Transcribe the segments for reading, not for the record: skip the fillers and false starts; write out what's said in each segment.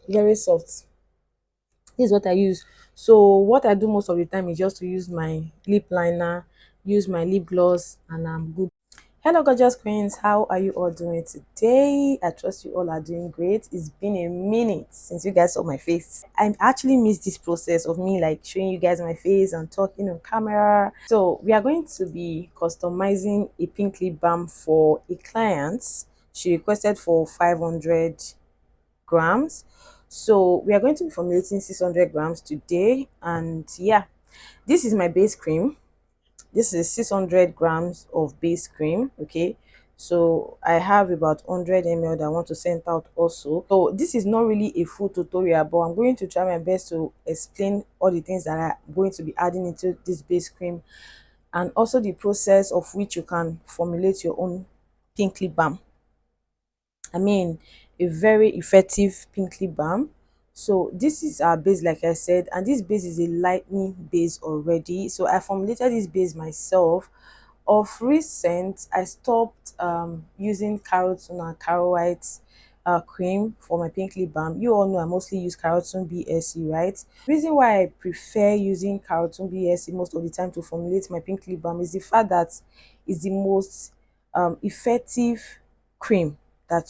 very soft. This is what I use. So what I do most of the time is just to use my lip liner, use my lip gloss, and I'm good. Hello, gorgeous queens. How are you all doing today? I trust you all are doing great. It's been a minute since you guys saw my face. I actually miss this process of me like showing you guys my face and talking on camera. So we are going to be customizing a pink lip balm for a client. She requested for 500 grams. So we are going to be formulating 600 grams today. And yeah, this is my base cream. This is 600 grams of base cream. Okay, so I have about 100 ml that I want to send out also. So this is not really a full tutorial, but I'm going to try my best to explain all the things that I'm going to be adding into this base cream, and also the process of which you can formulate your own pink lip balm. I mean, a very effective pink lip balm. So this is our base, like I said, and this base is a lightening base already. So I formulated this base myself. Of recent, I stopped using carotene and caro white cream for my pink lip balm. You all know I mostly use carotene BSE, right? Reason why I prefer using carotene BSE most of the time to formulate my pink lip balm is the fact that it's the most effective cream that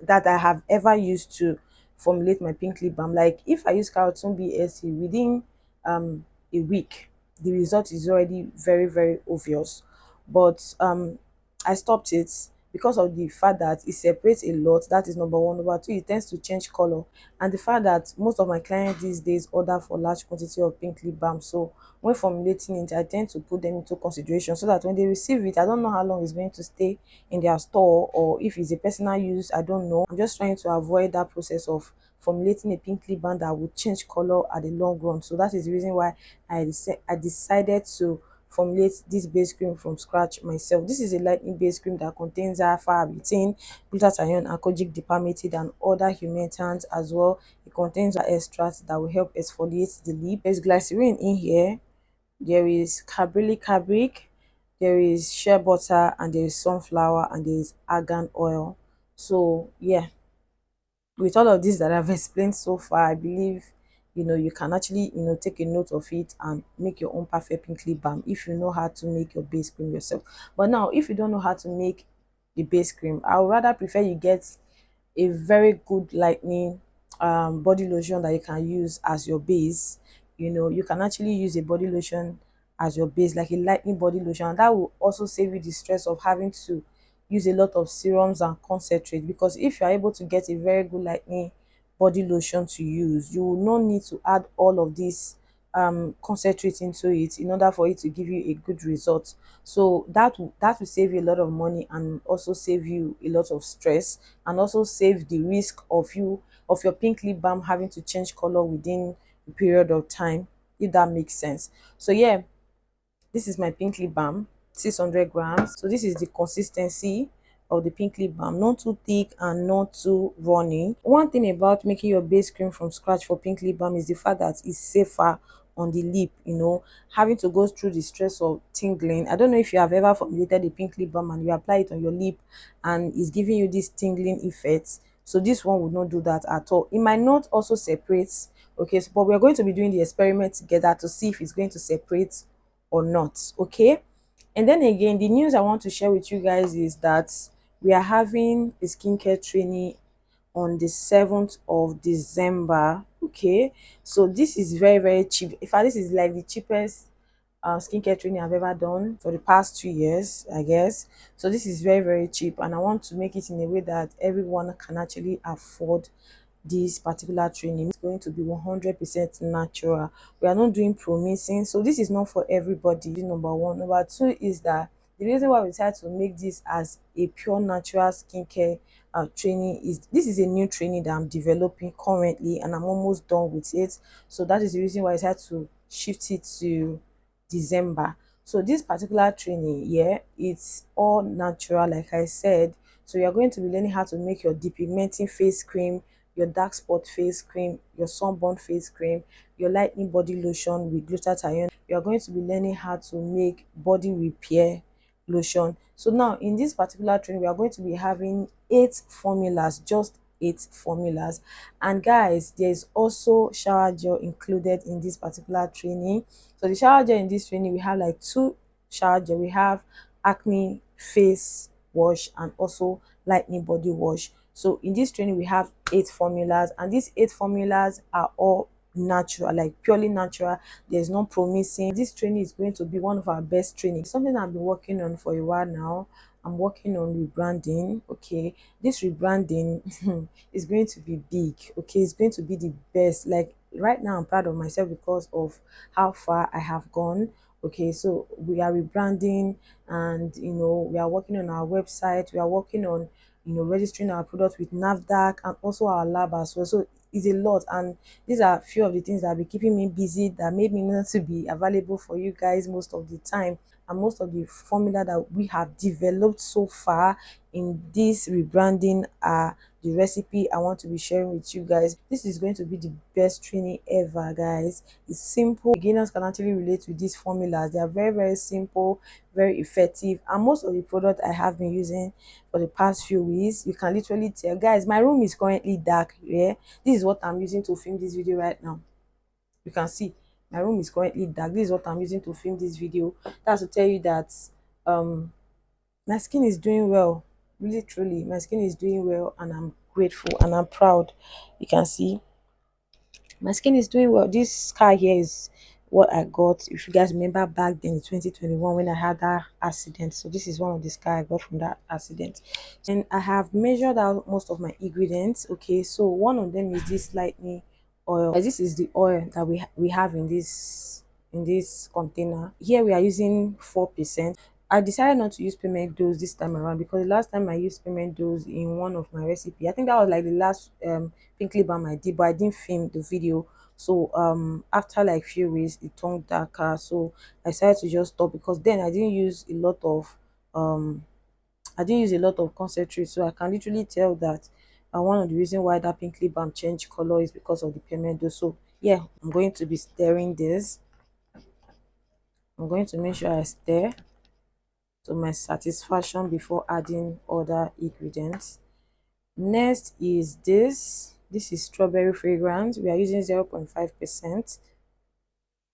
that I have ever used to formulate my pink lip balm. Like if I use carotene BSE within a week, the result is already very, very obvious. But I stopped it because of the fact that it separates a lot. That is number one. Number two, it tends to change color, and the fact that most of my clients these days order for large quantity of pink lip balm. So when formulating it, I tend to put them into consideration so that when they receive it, I don't know how long it's going to stay in their store, or if it's a personal use, I don't know. I'm just trying to avoid that process of formulating a pink lip balm that would change color at the long run. So that is the reason why I decided to formulate this base cream from scratch myself. This is a lightning base cream that contains alpha betaine, glutathione, and kojic dipermethate, and other humectants as well. It contains extracts that will help exfoliate the lip. There's glycerin in here. There is carboxylic fabric, there is shea butter, and there is sunflower, and there is argan oil. So yeah, with all of this that I've explained so far, I believe you can actually take a note of it and make your own perfect pink lip balm if you know how to make your base cream yourself. But now, if you don't know how to make the base cream, I would rather prefer you get a very good lightning body lotion that you can use as your base. You can actually use a body lotion as your base, like a lightning body lotion, and that will also save you the stress of having to use a lot of serums and concentrate. Because if you are able to get a very good lightning body lotion to use, you will not need to add all of this concentrate into it in order for it to give you a good result. So that will save you a lot of money, and also save you a lot of stress, and also save the risk of your pink lip balm having to change color within a period of time, if that makes sense. So yeah, this is my pink lip balm, 600 grams. So this is the consistency of the pink lip balm, not too thick and not too runny. One thing about making your base cream from scratch for pink lip balm is the fact that it's safer on the lip. Having to go through the stress of tingling. I don't know if you have ever formulated a pink lip balm and you apply it on your lip and it's giving you this tingling effect. So this one would not do that at all. It might not also separate. Okay, so but we're going to be doing the experiment together to see if it's going to separate or not. Okay, and then again, the news I want to share with you guys is that we are having a skincare training on the 7th of December. Okay, so this is very, very cheap. In fact, this is like the cheapest skincare training I've ever done for the past 2 years, I guess. So this is very, very cheap, and I want to make it in a way that everyone can actually afford this particular training. Is going to be 100% natural. We are not doing promising, so this is not for everybody. Number one. Number two is that the reason why we decided to make this as a pure natural skincare training is this is a new training that I'm developing currently, and I'm almost done with it. So that is the reason why I decided to shift it to December. So this particular training, yeah, it's all natural, like I said. So you're going to be learning how to make your depigmenting face cream, your dark spot face cream, your sunburn face cream, your lightening body lotion with glutathione. You're going to be learning how to make body repair lotion. So now in this particular training, we are going to be having 8 formulas, just 8 formulas. And guys, there's also shower gel included in this particular training. So the shower gel in this training, we have like two shower gel. We have acne face wash and also lightning body wash. So in this training we have 8 formulas, and these 8 formulas are all natural, like purely natural. There's no promising. This training is going to be one of our best training, something I've been working on for a while now. I'm working on rebranding. Okay, this rebranding is going to be big. Okay, it's going to be the best. Like right now I'm proud of myself because of how far I have gone. Okay, so we are rebranding, and we are working on our website. We are working on registering our product with NAFDAC and also our lab as well. So it's a lot, and these are a few of the things that have been keeping me busy, that made me not to be available for you guys most of the time. And most of the formula that we have developed so far in this rebranding are the recipe I want to be sharing with you guys. This is going to be the best training ever, guys. It's simple. Beginners can actually relate with these formulas. They are very, very simple, very effective, and most of the product I have been using for the past few weeks, you can literally tell. Guys, my room is currently dark. Yeah, this is what I'm using to film this video right now. You can see my room is currently dark. This is what I'm using to film this video. That's to tell you that um my skin is doing well. Really truly, my skin is doing well, and I'm grateful and I'm proud. You can see my skin is doing well. This scar here is what I got, if you guys remember, back then in 2021 when I had that accident. So this is one of the scar I got from that accident. And I have measured out most of my ingredients. Okay, so one of them is this lightning oil. This is the oil that we have in this container. Here we are using 4%. I decided not to use payment dose this time around because the last time I used payment dose in one of my recipe, I think that was like the last pink lip balm I did, but I didn't film the video. So after like few weeks it turned darker, so I decided to just stop, because then I didn't use a lot of concentrate, so I can literally tell that one of the reasons why that pink lip balm changed color is because of the pigment. So yeah, I'm going to be stirring this. I'm going to make sure I stir to my satisfaction before adding other ingredients. Next is this is strawberry fragrance. We are using 0.5%,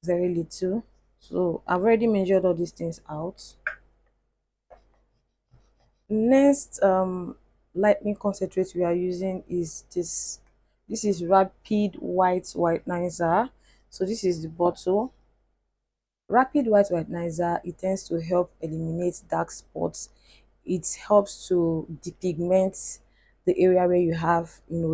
very little. So I've already measured all these things out. Next lightning concentrate we are using is this is rapid white whitenizer. So this is the bottle. Rapid white whitenizer, it tends to help eliminate dark spots. It helps to depigment the area where you have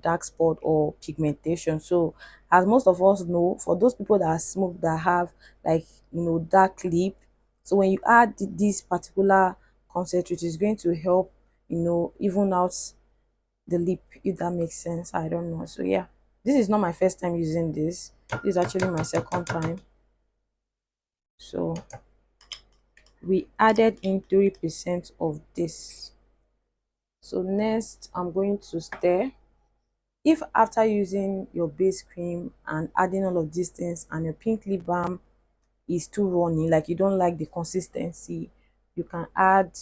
dark spot or pigmentation. So as most of us know, for those people that smoke, that have like dark lip, so when you add this particular concentrate, it's going to help even out the lip, if that makes sense. I don't know. So yeah, this is not my first time using this is actually my second time. So we added in 3% of this. So next I'm going to stir. If after using your base cream and adding all of these things and your pink lip balm is too runny, like you don't like the consistency, you can add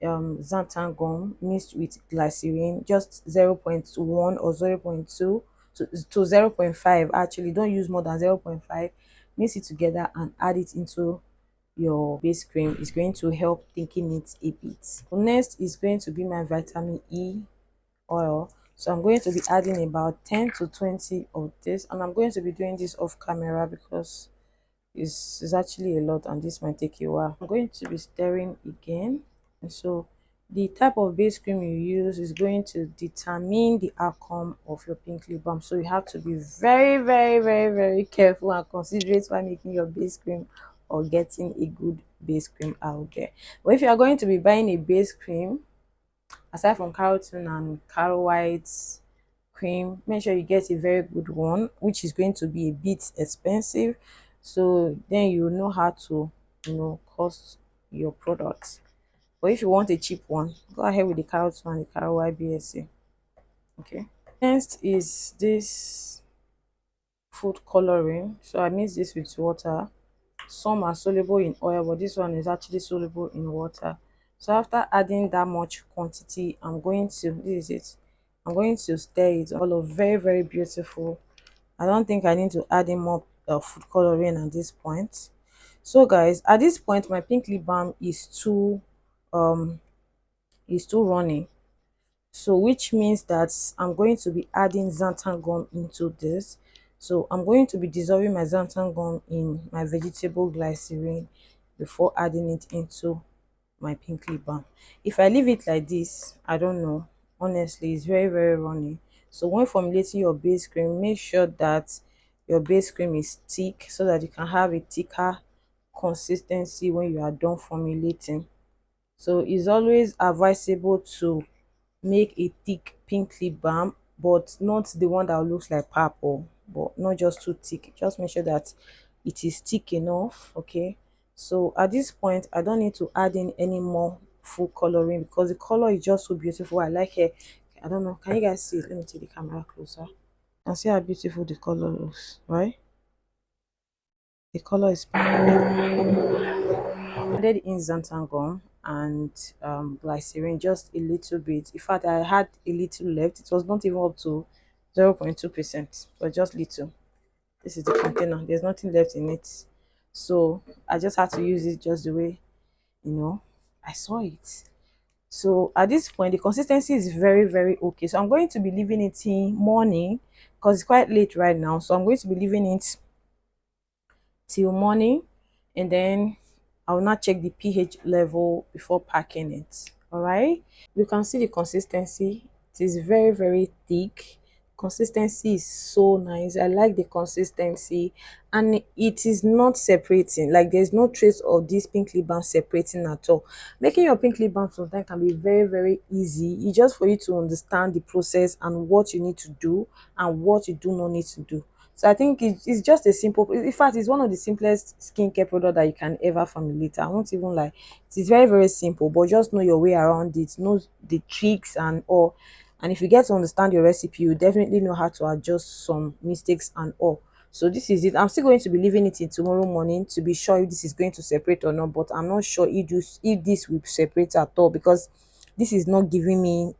xanthan gum mixed with glycerin, just 0.1 or 0.2 to 0.5. Actually, don't use more than 0.5. Mix it together and add it into your base cream. Is going to help thinking it a bit. Next is going to be my vitamin E oil. So I'm going to be adding about 10 to 20 of this, and I'm going to be doing this off camera because it's actually a lot and this might take a while. I'm going to be stirring again. And so the type of base cream you use is going to determine the outcome of your pink lip balm. So you have to be very, very, very, very careful and considerate while making your base cream or getting a good base cream out there. But if you are going to be buying a base cream, aside from carotene and caro white cream, make sure you get a very good one, which is going to be a bit expensive, so then you know how to cost your products. But if you want a cheap one, go ahead with the carotene and the caro white bsc. Okay, next is this food coloring. So I mix this with water. Some are soluble in oil, but this one is actually soluble in water. So after adding that much quantity, I'm going to, this is it, I'm going to stir it all of very, very beautiful. I don't think I need to add in more food coloring at this point. So guys, at this point my pink lip balm um is too runny, so which means that I'm going to be adding xanthan gum into this. So I'm going to be dissolving my xanthan gum in my vegetable glycerin before adding it into my pink lip balm. If I leave it like this, I don't know, honestly it's very, very runny. So when formulating your base cream, make sure that your base cream is thick so that you can have a thicker consistency when you are done formulating. So it's always advisable to make a thick pink lip balm, but not the one that looks like purple, but not just too thick. Just make sure that it is thick enough. Okay, so at this point I don't need to add in any more full coloring because the color is just so beautiful. I like it. I don't know, can you guys see it? Let me take the camera closer and see how beautiful the color looks, right? The color is added in xanthan gum and glycerin, just a little bit. In fact, I had a little left. It was not even up to 0.2%, but just little. This is the container. There's nothing left in it. So I just had to use it just the way, I saw it. So at this point, the consistency is very, very okay. So I'm going to be leaving it in morning because it's quite late right now. So I'm going to be leaving it till morning, and then I will not check the pH level before packing it. All right, you can see the consistency. It is very, very thick. Consistency is so nice. I like the consistency, and it is not separating. Like there's no trace of this pink lip balm separating at all. Making your pink lip balm sometimes can be very, very easy. It's just for you to understand the process and what you need to do and what you do not need to do. So I think it's just a simple, in fact, it's one of the simplest skincare product that you can ever formulate. I won't even lie. It is very, very simple, but just know your way around it, know the tricks and all. And if you get to understand your recipe, you definitely know how to adjust some mistakes and all. So this is it. I'm still going to be leaving it in tomorrow morning to be sure if this is going to separate or not, but I'm not sure if this will separate at all because this is not giving me,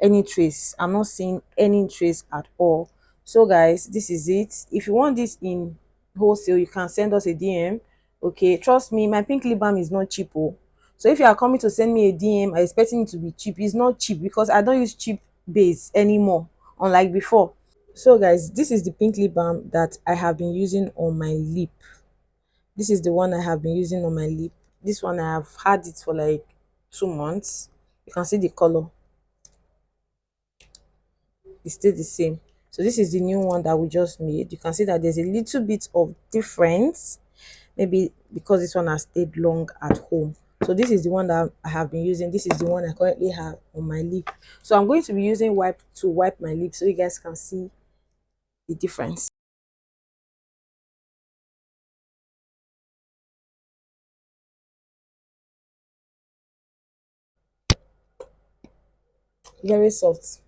any trace. I'm not seeing any trace at all. So guys, this is it. If you want this in wholesale, you can send us a DM. Okay, trust me, my pink lip balm is not cheap. Oh, so if you are coming to send me a DM I expecting it to be cheap, it's not cheap because I don't use cheap base anymore, unlike before. So guys, this is the pink lip balm that I have been using on my lip. This is the one I have been using on my lip. This one I have had it for like 2 months. You can see the color, it's still the same. So this is the new one that we just made. You can see that there's a little bit of difference, maybe because this one has stayed long at home. So this is the one that I have been using. This is the one I currently have on my lip. So I'm going to be using wipe to wipe my lips so you guys can see the difference. Very soft.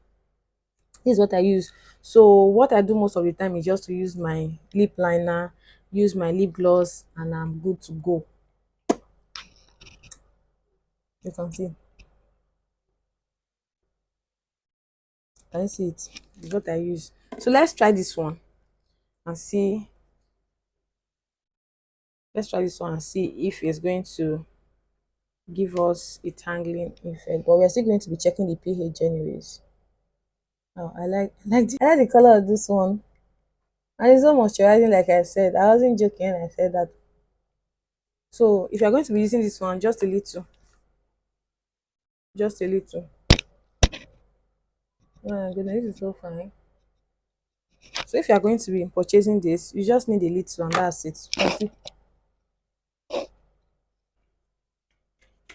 This is what I use. So what I do most of the time is just to use my lip liner, use my lip gloss, and I'm good to go. You can see. Can you see it? This is what I use. So let's try this one and see. Let's try this one and see if it's going to give us a tangling effect. But we're still going to be checking the pH anyways. Oh, I like the color of this one. And it's so moisturizing, like I said. I wasn't joking when I said that. So if you're going to be using this one, just a little. Just a little. Oh my goodness, this is so fine. So if you're going to be purchasing this, you just need a little and that's it.